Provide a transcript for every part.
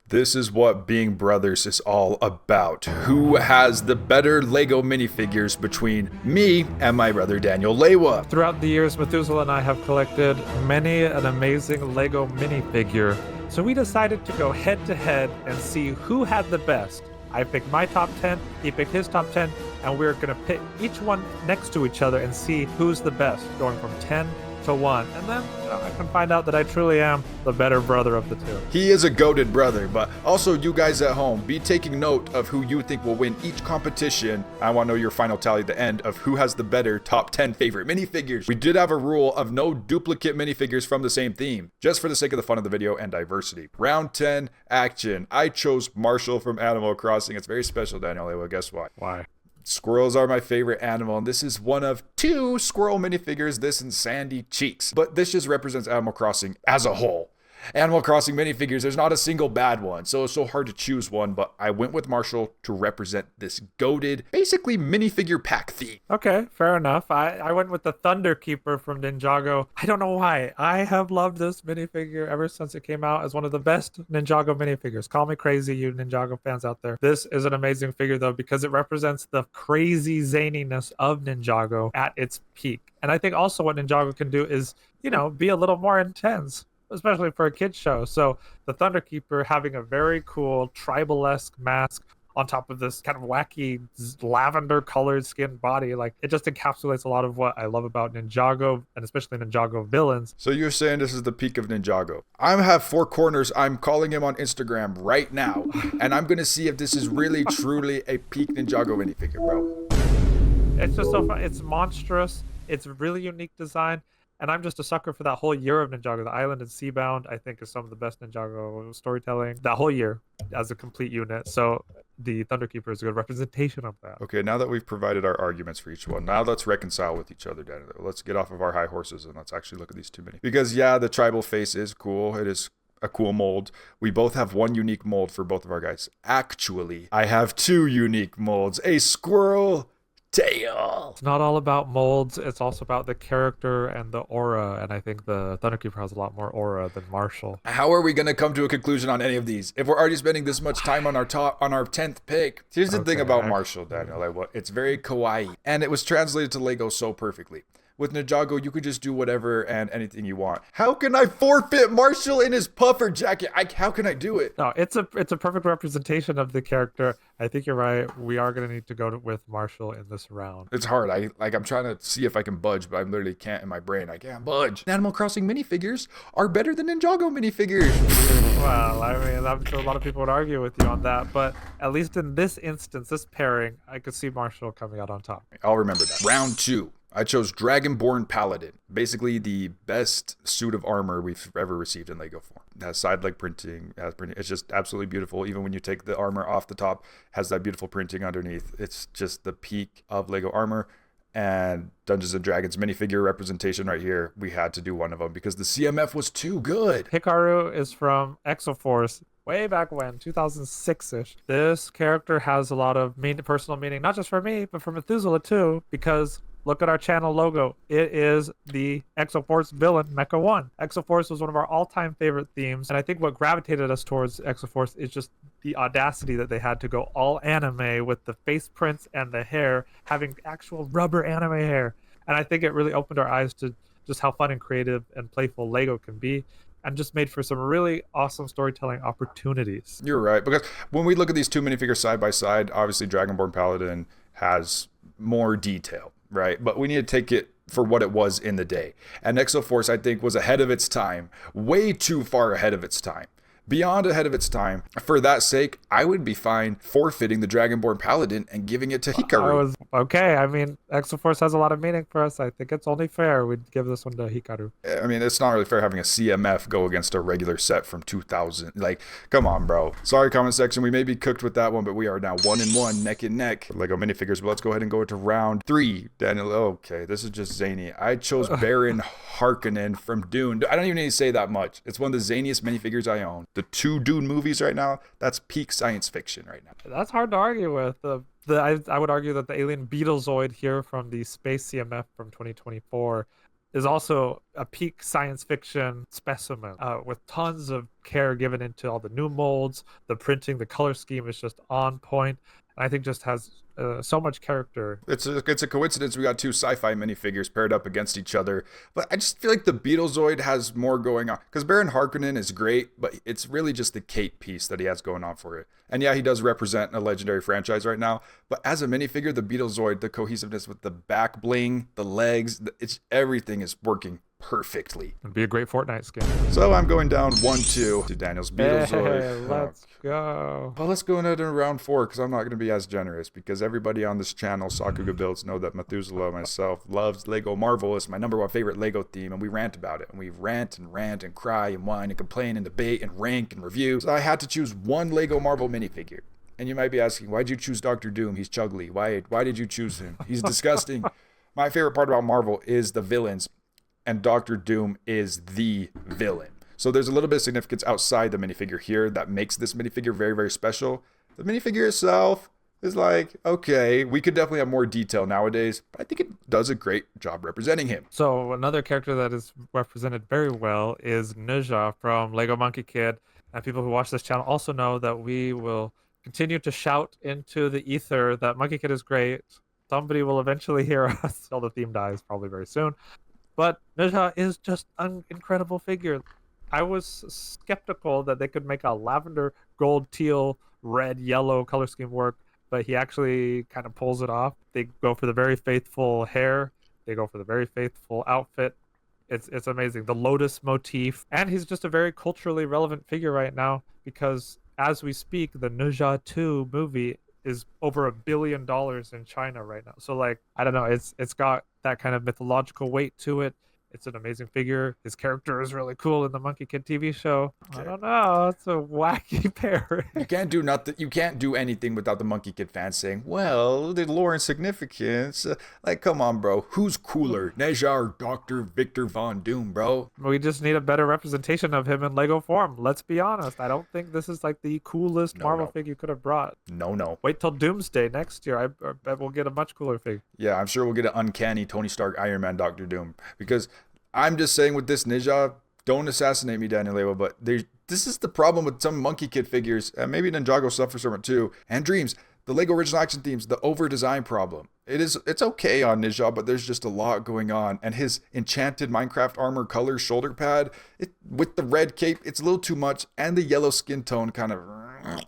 This is what being brothers is all about. Who has the better Lego minifigures between me and my brother Daniel Lewa? Throughout the years, Methuselah and I have collected many an amazing Lego minifigure. So we decided to go head to head and see who had the best. I picked my top 10, he picked his top 10, and we're going to pit each one next to each other and see who's the best, going from 10 to 1. And then I can find out that I truly am the better brother of the two. He is a goated brother, but also you guys at home, be taking note of who you think will win each competition. I want to know your final tally at the end of who has the better top 10 favorite minifigures. We did have a rule of no duplicate minifigures from the same theme, just for the sake of the fun of the video and diversity. Round 10, action. I chose Marshall from Animal Crossing. It's very special, Daniel. Well, guess why? Why? Squirrels are my favorite animal, and this is one of 2 squirrel minifigures, this and Sandy Cheeks. But this just represents Animal Crossing as a whole. Animal Crossing minifigures, there's not a single bad one, so it's so hard to choose one, but I went with Marshall to represent this goated, basically minifigure pack theme. Okay, fair enough. I went with the Thunder Keeper from Ninjago. I don't know why. I have loved this minifigure ever since it came out as one of the best Ninjago minifigures. Call me crazy, you Ninjago fans out there. This is an amazing figure, though, because it represents the crazy zaniness of Ninjago at its peak. And I think also what Ninjago can do is, you know, be a little more intense, especially for a kid's show. So the Thunderkeeper having a very cool tribal-esque mask on top of this kind of wacky lavender colored skin body, like it just encapsulates a lot of what I love about Ninjago, and especially Ninjago villains. So you're saying this is the peak of Ninjago. I have 4 corners. I'm calling him on Instagram right now, and I'm gonna see if this is really truly a peak Ninjago minifigure, bro. It's just so fun. It's monstrous. It's a really unique design. And I'm just a sucker for that whole year of Ninjago. The Island and Seabound, I think, is some of the best Ninjago storytelling. That whole year as a complete unit. So the Thunderkeeper is a good representation of that. Okay, now that we've provided our arguments for each one, now let's reconcile with each other, Daniel. Let's get off of our high horses and let's actually look at these 2 minis. Because yeah, the tribal face is cool. It is a cool mold. We both have 1 unique mold for both of our guys. Actually, I have 2 unique molds. A squirrel tail. It's not all about molds. It's also about the character and the aura. And I think the Thunderkeeper has a lot more aura than Marshall. How are we going to come to a conclusion on any of these if we're already spending this much time on our 10th pick? Here's the thing about Marshall, Daniel. It's very kawaii, and it was translated to Lego so perfectly. With Ninjago, you could just do whatever and anything you want. How can I forfeit Marshall in his puffer jacket? How can I do it? No, it's a perfect representation of the character. I think you're right. We are going to need to go with Marshall in this round. It's hard. I'm trying to see if I can budge, but I literally can't in my brain. I can't budge. Animal Crossing minifigures are better than Ninjago minifigures. Well, I mean, I'm sure a lot of people would argue with you on that, but at least in this instance, this pairing, I could see Marshall coming out on top. I'll remember that. Round 2. I chose Dragonborn Paladin, basically the best suit of armor we've ever received in Lego form. It has side leg printing, it's just absolutely beautiful. Even when you take the armor off the top, has that beautiful printing underneath. It's just the peak of Lego armor. And Dungeons and Dragons minifigure representation right here, we had to do one of them because the CMF was too good. Hikaru is from Exoforce. Way back when, 2006-ish. This character has a lot of personal meaning, not just for me, but for Methuselah too, because look at our channel logo. It is the Exoforce villain, Mecha 1. Exoforce was one of our all-time favorite themes, and I think what gravitated us towards Exoforce is just the audacity that they had to go all anime with the face prints and the hair, having actual rubber anime hair. And I think it really opened our eyes to just how fun and creative and playful Lego can be, and just made for some really awesome storytelling opportunities. You're right, because when we look at these 2 minifigures side by side, obviously Dragonborn Paladin has more detail, right? But we need to take it for what it was in the day. And Exoforce, I think, was ahead of its time, way too far ahead of its time. Beyond ahead of its time. For that sake, I would be fine forfeiting the Dragonborn Paladin and giving it to Hikaru. Okay, I mean, Exoforce has a lot of meaning for us. I think it's only fair we'd give this one to Hikaru. I mean, it's not really fair having a CMF go against a regular set from 2000. Like, come on, bro. Sorry, comment section. We may be cooked with that one, but we are now 1-1, neck and neck. Lego minifigures, but let's go ahead and go into round 3. Daniel, okay, this is just zany. I chose Baron Harkonnen from Dune. I don't even need to say that much. It's one of the zaniest minifigures I own. The 2 Dune movies right now, that's peak science fiction right now. That's hard to argue with. I would argue that the alien Beetlezoid here from the Space CMF from 2024 is also a peak science fiction specimen with tons of care given into all the new molds. The printing, the color scheme is just on point, and I think just has so much character. It's a coincidence we got two sci-fi minifigures paired up against each other, but I just feel like the Beetlezoid has more going on. Because Baron Harkonnen is great, but it's really just the cape piece that he has going on for it. And yeah, he does represent a legendary franchise right now, but as a minifigure, the Beetlezoid, the cohesiveness with the back bling, the legs, it's everything is working perfectly. It'd be a great Fortnite skin. So I'm going down 1-2 to Daniel's Beetlezoid. Hey, let's go. Well, let's go into round 4 because I'm not going to be as generous because everybody on this channel, Sakuga Builds, know that Methuselah myself loves Lego Marvel. It's my #1 favorite Lego theme, and we rant about it. And we rant and cry and whine and complain and debate and rank and review. So I had to choose one Lego Marvel minifigure. And you might be asking, why'd you choose Dr. Doom? He's chugly. Why did you choose him? He's disgusting. My favorite part about Marvel is the villains, and Dr. Doom is the villain. So there's a little bit of significance outside the minifigure here that makes this minifigure very, very special. The minifigure itself is like, okay, we could definitely have more detail nowadays, but I think it does a great job representing him. So another character that is represented very well is Ninja from Lego Monkey Kid. And people who watch this channel also know that we will continue to shout into the ether that Monkey Kid is great. Somebody will eventually hear us till the theme dies, probably very soon. But Ninja is just an incredible figure. I was skeptical that they could make a lavender, gold, teal, red, yellow color scheme work, but he actually kind of pulls it off. They go for the very faithful hair. They go for the very faithful outfit. It's amazing. The lotus motif. And he's just a very culturally relevant figure right now because as we speak, the Ninja 2 movie is over $1 billion in China right now. So like, I don't know, it's got that kind of mythological weight to it. It's an amazing figure. His character is really cool in the Monkey Kid TV show. Okay. I don't know. It's a wacky pair. You can't do nothing. You can't do anything without the Monkey Kid fans saying, "Well, the lore and significance." Like, come on, bro. Who's cooler, Ninja or Dr. Victor Von Doom, bro? We just need a better representation of him in Lego form. Let's be honest. I don't think this is like the coolest Marvel figure you could have brought. No. Wait till Doomsday next year. I bet we'll get a much cooler figure. Yeah, I'm sure we'll get an uncanny Tony Stark, Iron Man, Dr. Doom because. I'm just saying with this Ninja, don't assassinate me, Daniel Leva, but this is the problem with some Monkey Kid figures, and maybe Ninjago suffers from it too, and Dreams, the Lego original action themes, the over-design problem. It's okay on Ninja, but there's just a lot going on, and his enchanted Minecraft armor color shoulder pad, with the red cape, it's a little too much, and the yellow skin tone kind of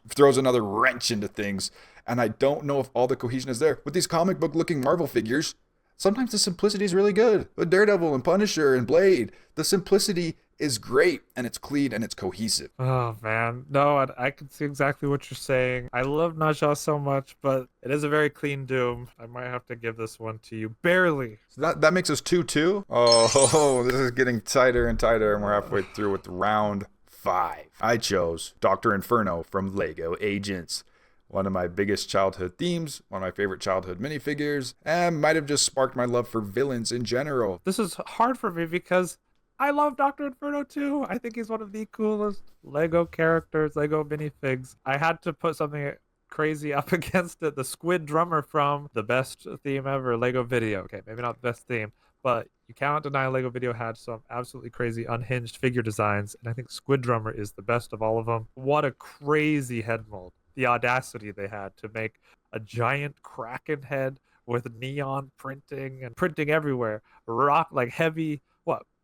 throws another wrench into things, and I don't know if all the cohesion is there. With these comic book looking Marvel figures, sometimes the simplicity is really good. With Daredevil and Punisher and Blade, the simplicity is great and it's clean and it's cohesive. Oh man, no, I can see exactly what you're saying. I love Ninja so much, but it is a very clean Doom. I might have to give this one to you, barely. So that makes us 2-2. Oh, this is getting tighter and tighter, and we're halfway through with round 5. I chose Dr. Inferno from Lego Agents. One of my biggest childhood themes, one of my favorite childhood minifigures, and might have just sparked my love for villains in general. This is hard for me because I love Dr. Inferno too. I think he's one of the coolest Lego characters, Lego minifigs. I had to put something crazy up against it. The squid drummer from the best theme ever, Lego Vidiyo. Okay, maybe not the best theme, but you cannot deny Lego Vidiyo had some absolutely crazy unhinged figure designs, and I think Squid Drummer is the best of all of them. What a crazy head mold. The audacity they had to make a giant kraken head with neon printing and printing everywhere. Rock, like heavy,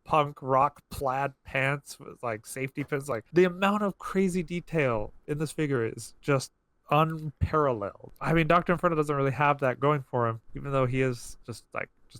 punk rock plaid pants with like safety pins. Like the amount of crazy detail in this figure is just unparalleled. I mean, Dr. Inferno doesn't really have that going for him, even though he is just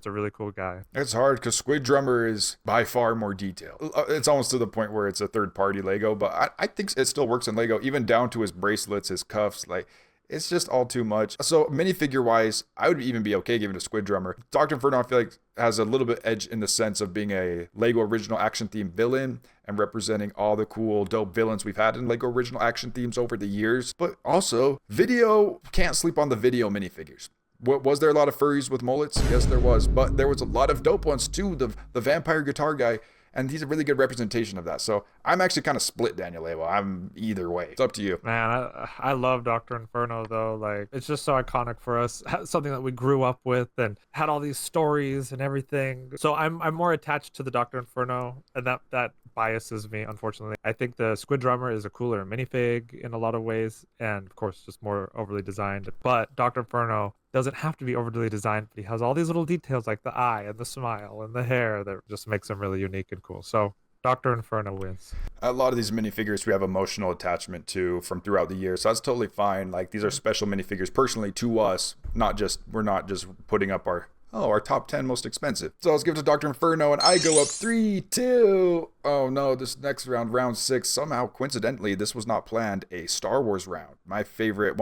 a really cool guy. It's hard because Squid Drummer is by far more detailed. It's almost to the point where it's a third-party Lego, but I think it still works in Lego, even down to his bracelets, his cuffs. Like, it's just all too much. So minifigure-wise, I would even be okay giving it a Squid Drummer. Dr. Inferno, I feel like, has a little bit edge in the sense of being a Lego original action theme villain and representing all the cool, dope villains we've had in Lego original action themes over the years. But also, Vidiyo, can't sleep on the Vidiyo minifigures. Was there a lot of furries with mullets? Yes, there was. But there was a lot of dope ones too. The vampire guitar guy and he's a really good representation of that. So I'm actually kind of split, Daniel Lewa. I'm either way. It's up to you. Man, I love Dr. Inferno though. Like it's just so iconic for us. Something that we grew up with and had all these stories and everything. So I'm more attached to the Dr. Inferno, and that biases me, unfortunately. I think the Squid Drummer is a cooler minifig in a lot of ways, and of course just more overly designed. But Dr. Inferno doesn't have to be overly designed, but he has all these little details like the eye and the smile and the hair that just makes him really unique and cool. So Dr. Inferno wins. A lot of these minifigures we have emotional attachment to from throughout the year, so that's totally fine. Like these are special minifigures personally to us, we're not just putting up our top 10 most expensive. So let's give it to Dr. Inferno, and I go up 3-2. Oh no, this next round, round 6, somehow coincidentally, this was not planned, a Star Wars round. One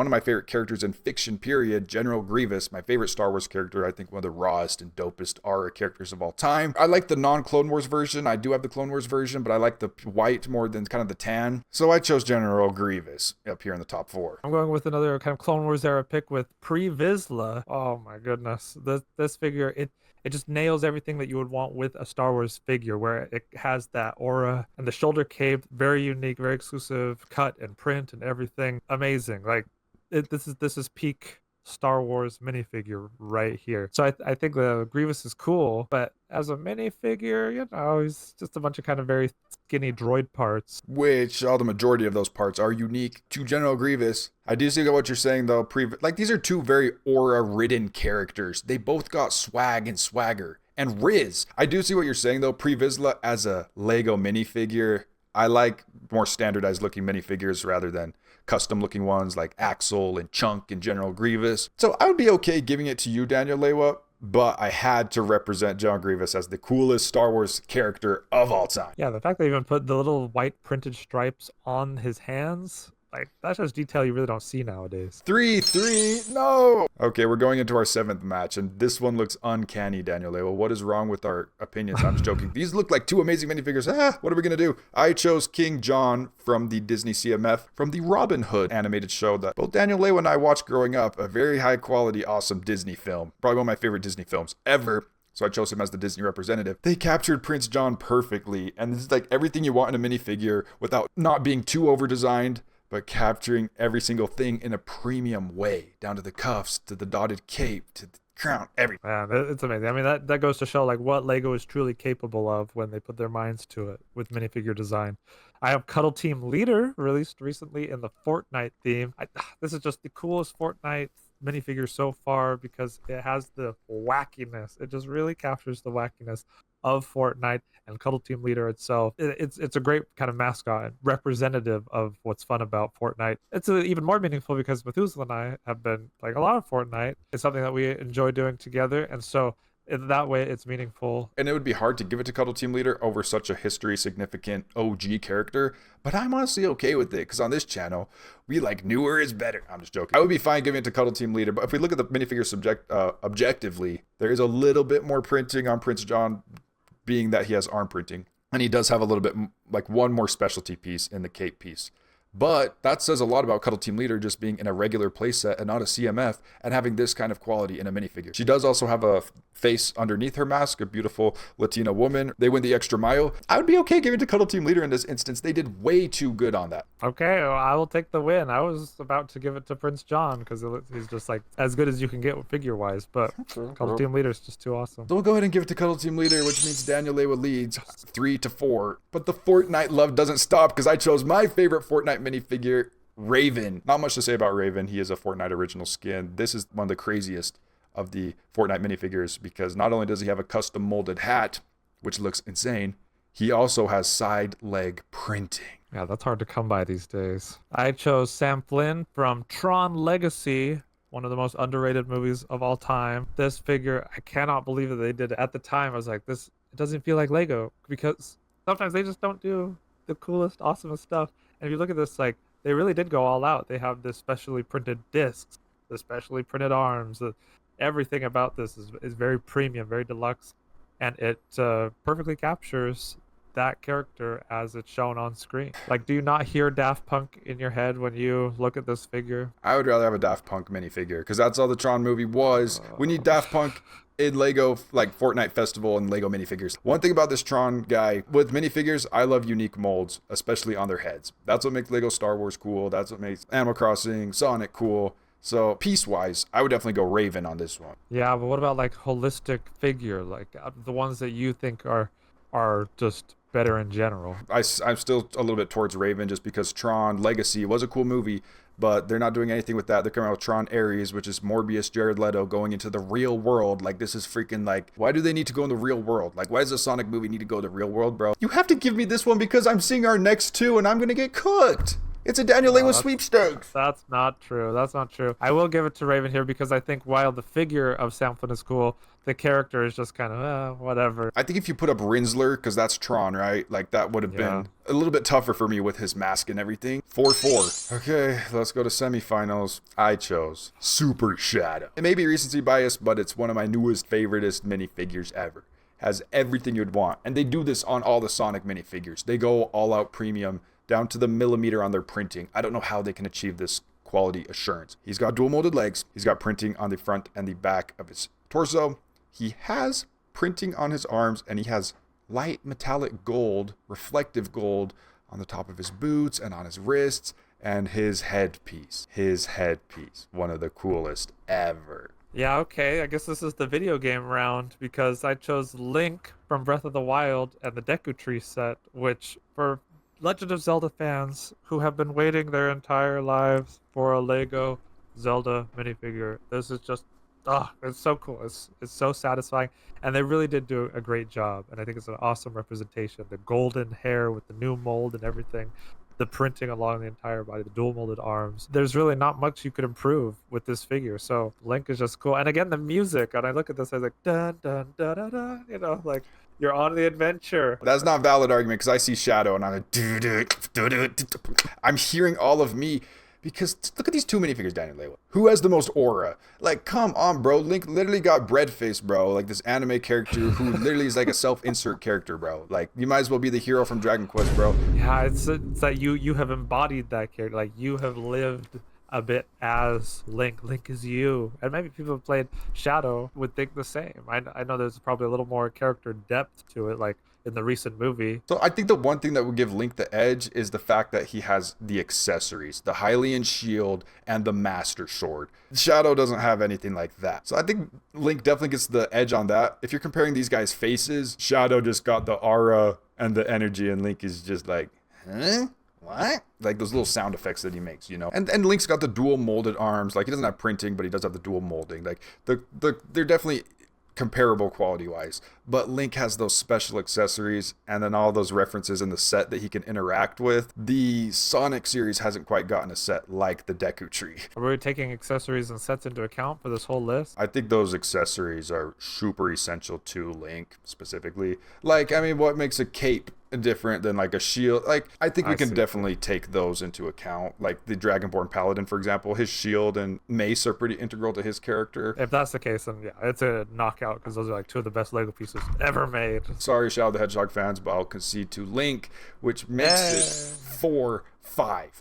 of my favorite characters in fiction period, General Grievous, my favorite Star Wars character, I think one of the rawest and dopest aura characters of all time. I like the non-Clone Wars version. I do have the Clone Wars version, but I like the white more than kind of the tan. So I chose General Grievous up here in the top 4. I'm going with another kind of Clone Wars era pick with Pre-Vizsla. Oh my goodness. This figure, it just nails everything that you would want with a Star Wars figure, where it has that aura and the shoulder cape, very unique, very exclusive cut and print and everything. Amazing. Like this is peak Star Wars minifigure right here. So I think the Grievous is cool, but as a minifigure, he's just a bunch of kind of very skinny droid parts. Which all the majority of those parts are unique to General Grievous. I do see what you're saying though. These are two very aura-ridden characters. They both got swag and swagger. And Riz. I do see what you're saying though. Pre-Vizsla as a Lego minifigure. I like more standardized looking minifigures rather than custom looking ones like Axel and Chunk and General Grievous. So I would be okay giving it to you, Daniel Lewa, but I had to represent General Grievous as the coolest Star Wars character of all time. Yeah, the fact they even put the little white printed stripes on his hands, like that's just detail you really don't see nowadays. 3-3, no! Okay, we're going into our 7th match, and this one looks uncanny, Daniel Lewa. What is wrong with our opinions? I'm just joking. These look like two amazing minifigures. What are we gonna do? I chose King John from the Disney CMF, from the Robin Hood animated show that both Daniel Lewa and I watched growing up. A very high quality, awesome Disney film. Probably one of my favorite Disney films ever. So I chose him as the Disney representative. They captured Prince John perfectly, and this is like everything you want in a minifigure without not being too over-designed, but capturing every single thing in a premium way, down to the cuffs, to the dotted cape, to the crown, everything. Man, it's amazing. I mean, that goes to show like what Lego is truly capable of when they put their minds to it with minifigure design. I have Cuddle Team Leader, released recently in the Fortnite theme. This is just the coolest Fortnite minifigure so far because it has the wackiness. It just really captures the wackiness of Fortnite, and Cuddle Team Leader itself. It's a great kind of mascot and representative of what's fun about Fortnite. It's even more meaningful because Methuselah and I have been playing a lot of Fortnite. It's something that we enjoy doing together, and so in that way it's meaningful. And it would be hard to give it to Cuddle Team Leader over such a history significant OG character, but I'm honestly okay with it because on this channel we like newer is better. I'm just joking. I would be fine giving it to Cuddle Team Leader, but if we look at the minifigure objectively, there is a little bit more printing on Prince John, being that he has arm printing, and he does have a little bit like one more specialty piece in the cape piece. But that says a lot about Cuddle Team Leader just being in a regular playset and not a CMF and having this kind of quality in a minifigure. She does also have a face underneath her mask, a beautiful Latina woman. They went the extra mile. I would be okay giving it to Cuddle Team Leader in this instance. They did way too good on that. Okay, well, I will take the win. I was about to give it to Prince John because he's just like as good as you can get figure-wise, but Cuddle Team Leader is just too awesome. So we'll go ahead and give it to Cuddle Team Leader, which means Daniel Lewa leads 3-4. But the Fortnite love doesn't stop because I chose my favorite Fortnite minifigure, Raven. Not much to say about Raven. He is a Fortnite original skin. This is one of the craziest of the Fortnite minifigures because not only does he have a custom molded hat, which looks insane, he also has side leg printing. Yeah, that's hard to come by these days. I chose Sam Flynn from Tron Legacy, one of the most underrated movies of all time. This figure, I cannot believe that they did it. At the time, I was like, it doesn't feel like Lego because sometimes they just don't do the coolest, awesomest stuff. And if you look at this, like, they really did go all out. They have this specially printed discs, the specially printed arms. Everything about this is very premium, very deluxe, and it perfectly captures that character as it's shown on screen. Like, do you not hear Daft Punk in your head when you look at this figure? I would rather have a Daft Punk minifigure because that's all the Tron movie was. We need Daft Punk in Lego, like Fortnite Festival and Lego minifigures. One thing about this Tron guy, with minifigures, I love unique molds, especially on their heads. That's what makes Lego Star Wars cool. That's what makes Animal Crossing, Sonic cool. So piece-wise, I would definitely go Raven on this one. Yeah, but what about like holistic figure, like the ones that you think are just better in general? I'm still a little bit towards Raven just because Tron Legacy was a cool movie, but they're not doing anything with that. They're coming out with Tron Ares, which is Morbius, Jared Leto going into the real world. Like, this is freaking like, why do they need to go in the real world? Like, why does a Sonic movie need to go to the real world, bro? You have to give me this one because I'm seeing our next two and I'm going to get cooked. It's a Daniel Lewis sweepstakes. That's not true. That's not true. I will give it to Raven here because I think while the figure of Sam Flynn is cool, the character is just kind of whatever. I think if you put up Rinsler, because that's Tron, right? Like, that would have been a little bit tougher for me with his mask and everything. 4-4. Okay, let's go to semifinals. I chose Super Shadow. It may be recency bias, but it's one of my newest, favoriteest minifigures ever. Has everything you'd want. And they do this on all the Sonic minifigures. They go all out premium, down to the millimeter on their printing. I don't know how they can achieve this quality assurance. He's got dual molded legs. He's got printing on the front and the back of his torso. He has printing on his arms, and he has light metallic gold, reflective gold on the top of his boots and on his wrists, and his headpiece. His headpiece. One of the coolest ever. Yeah, okay. I guess this is the video game round because I chose Link from Breath of the Wild and the Deku Tree set, which for Legend of Zelda fans who have been waiting their entire lives for a Lego Zelda minifigure, this is just, it's so cool. It's so satisfying. And they really did do a great job. And I think it's an awesome representation. The golden hair with the new mold and everything, the printing along the entire body, the dual molded arms. There's really not much you could improve with this figure. So Link is just cool. And again, the music, and I look at this, I was like, dun, dun, dun, dun, dun, you know, like, you're on the adventure. That's not a valid argument because I see Shadow and I'm like, I'm hearing all of me because look at these two minifigures, Daniel Lewis. Who has the most aura? Like, come on, bro. Link literally got bread face, bro. Like this anime character who literally is like a self-insert character, bro. Like, you might as well be the hero from Dragon Quest, bro. Yeah, it's that you have embodied that character. Like, you have lived a bit as Link. Link is you. And maybe people who played Shadow would think the same. I know there's probably a little more character depth to it, like in the recent movie. So I think the one thing that would give Link the edge is the fact that he has the accessories, the Hylian shield and the Master Sword. Shadow doesn't have anything like that. So I think Link definitely gets the edge on that. If you're comparing these guys' faces, Shadow just got the aura and the energy, and Link is just like, huh? What? Like those little sound effects that he makes, you know? And Link's got the dual molded arms. Like, he doesn't have printing, but he does have the dual molding. Like, they're definitely comparable quality-wise. But Link has those special accessories and then all those references in the set that he can interact with. The Sonic series hasn't quite gotten a set like the Deku Tree. Are we taking accessories and sets into account for this whole list? I think those accessories are super essential to Link, specifically. Like, I mean, what makes a cape different than like a shield? Like, I think we can definitely take those into account. Like the Dragonborn Paladin, for example, his shield and mace are pretty integral to his character. If that's the case, then yeah, it's a knockout because those are like two of the best Lego pieces ever made. Sorry, Shadow the Hedgehog fans, but I'll concede to Link, which makes it 4-5.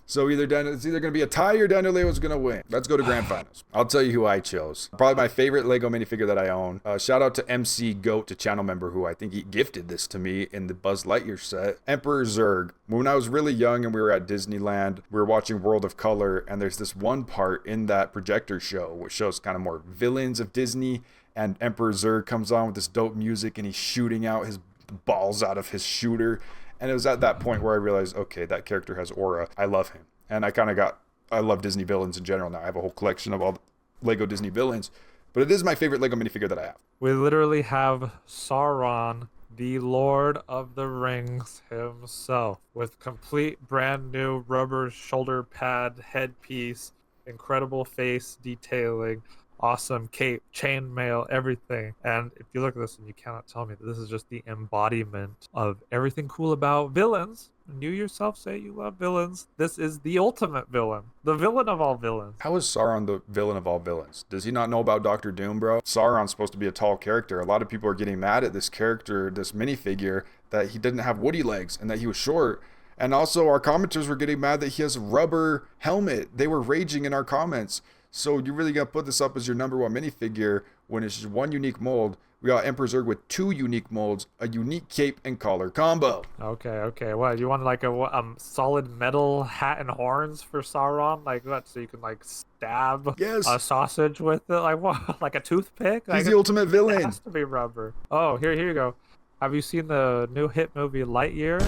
So it's either going to be a tie or Daniel Leo's going to win. Let's go to grand finals. I'll tell you who I chose. Probably my favorite Lego minifigure that I own. Shout out to MC Goat, a channel member who I think he gifted this to me in the Buzz Lightyear set. Emperor Zerg. When I was really young and we were at Disneyland, we were watching World of Color, and there's this one part in that projector show which shows kind of more villains of Disney, and Emperor Zurg comes on with this dope music and he's shooting out his balls out of his shooter. And it was at that point where I realized, okay, that character has aura. I love him. And I love Disney villains in general now. I have a whole collection of all the Lego Disney villains. But it is my favorite Lego minifigure that I have. We literally have Sauron, the Lord of the Rings himself, with complete brand new rubber shoulder pad headpiece, incredible face detailing, awesome cape, chainmail, everything. And if you look at this and you cannot tell me that this is just the embodiment of everything cool about villains. And you yourself say you love villains. This is the ultimate villain. The villain of all villains. How is Sauron the villain of all villains? Does he not know about Dr. Doom, bro? Sauron's supposed to be a tall character. A lot of people are getting mad at this character, this minifigure, that he didn't have woody legs and that he was short. And also our commenters were getting mad that he has a rubber helmet. They were raging in our comments. So you really got to put this up as your number one minifigure when it's just one unique mold. We got Emperor Zerg with 2 unique molds, a unique cape and collar combo. Okay. What, you want like a solid metal hat and horns for Sauron? Like what? So you can like stab a sausage with it? Like what? Like a toothpick? He's the ultimate villain. It has to be rubber. Oh, here you go. Have you seen the new hit movie Lightyear?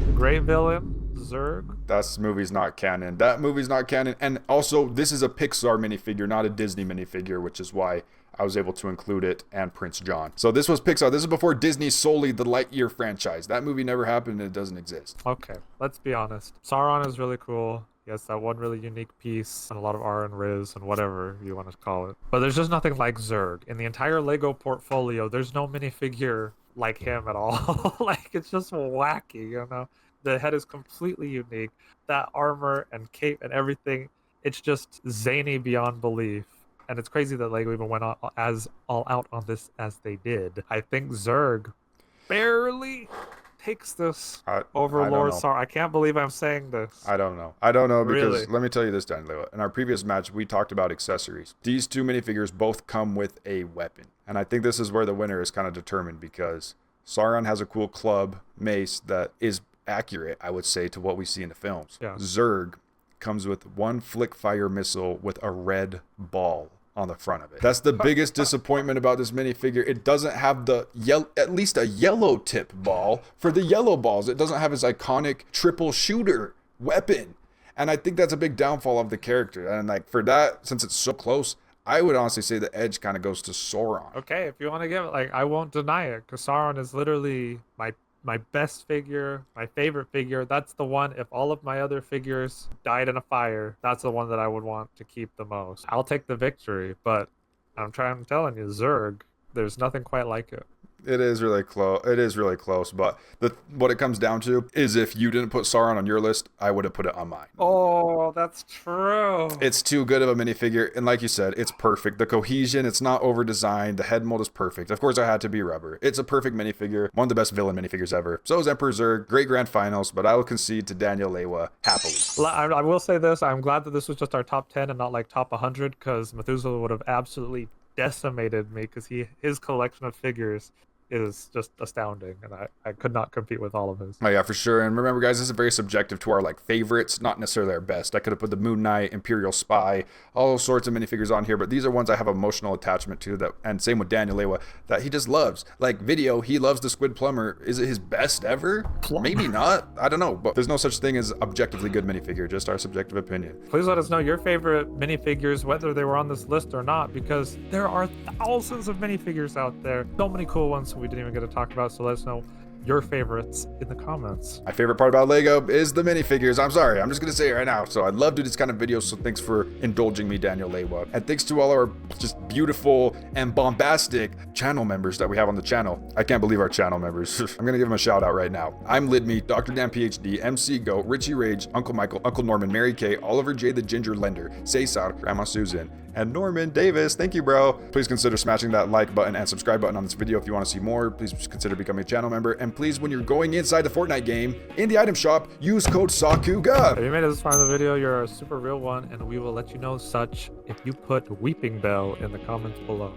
The great villain, Zerg? That movie's not canon. That movie's not canon. And also, this is a Pixar minifigure, not a Disney minifigure, which is why I was able to include it and Prince John. So this was Pixar. This is before Disney solely the Lightyear franchise. That movie never happened and it doesn't exist. Okay, let's be honest. Sauron is really cool. He has that one really unique piece and a lot of R and Riz and whatever you want to call it. But there's just nothing like Zerg. In the entire Lego portfolio, there's no minifigure like him at all. Like, it's just wacky, you know? The head is completely unique. That armor and cape and everything, it's just zany beyond belief. And it's crazy that Lego even went all out on this as they did. I think Zerg barely takes this over Lord Sauron. I can't believe I'm saying this. I don't know because Really? let me tell you this, Daniel. In our previous match, we talked about accessories. These 2 minifigures both come with a weapon. And I think this is where the winner is kind of determined because Sauron has a cool club mace that is accurate, I would say, to what we see in the films. Yeah. Zerg comes with 1 flick fire missile with a red ball on the front of it. That's the biggest disappointment about this minifigure. It doesn't have the at least a yellow tip ball for the yellow balls. It doesn't have his iconic triple shooter weapon. And I think that's a big downfall of the character. And like for that, since it's so close, I would honestly say the edge kind of goes to Sauron. Okay, if you want to give it, like, I won't deny it, because Sauron is literally my best figure, my favorite figure. That's the one, if all of my other figures died in a fire, that's the one that I would want to keep the most. I'll take the victory, but I'm telling you, Zerg, there's nothing quite like it. It is really close. It is really close. But what it comes down to is if you didn't put Sauron on your list, I would have put it on mine. Oh, that's true. It's too good of a minifigure. And like you said, it's perfect. The cohesion, it's not over-designed. The head mold is perfect. Of course, I had to be rubber. It's a perfect minifigure. One of the best villain minifigures ever. So is Emperor Zerg. Great grand finals. But I will concede to Daniel Lewa happily. I will say this. I'm glad that this was just our top 10 and not like top 100, because Methuselah would have absolutely decimated me, because his collection of figures is just astounding, and I could not compete with all of his. Oh yeah, for sure. And remember, guys, this is very subjective to our like favorites, not necessarily our best. I could have put the Moon Knight, Imperial Spy, all sorts of minifigures on here, but these are ones I have emotional attachment to. That, and same with Daniel Lewa, that he just loves. Like Vidiyo, he loves the Squid Plumber. Is it his best ever? Maybe not. I don't know. But there's no such thing as objectively good minifigure, just our subjective opinion. Please let us know your favorite minifigures, whether they were on this list or not, because there are thousands of minifigures out there. So many cool ones we didn't even get to talk about, so let us know your favorites in the comments. My favorite part about Lego is the minifigures. I'm sorry, I'm just gonna say it right now. So I love doing this kind of videos, so thanks for indulging me, Daniel Lewa. And thanks to all our just beautiful and bombastic channel members that we have on the channel. I can't believe our channel members. I'm gonna give them a shout out right now. I'm Lidme, Dr. Dan PhD, MC Go, Richie Rage, Uncle Michael, Uncle Norman, Mary Kay, Oliver J the Ginger Lender, Cesar, Grandma Susan, and Norman Davis. Thank you, bro. Please consider smashing that like button and subscribe button on this video if you want to see more. Please consider becoming a channel member. And please, when you're going inside the Fortnite game, in the item shop, use code SAKUGA. If you made it this far in the video, you're a super real one, and we will let you know such if you put Weeping Bell in the comments below.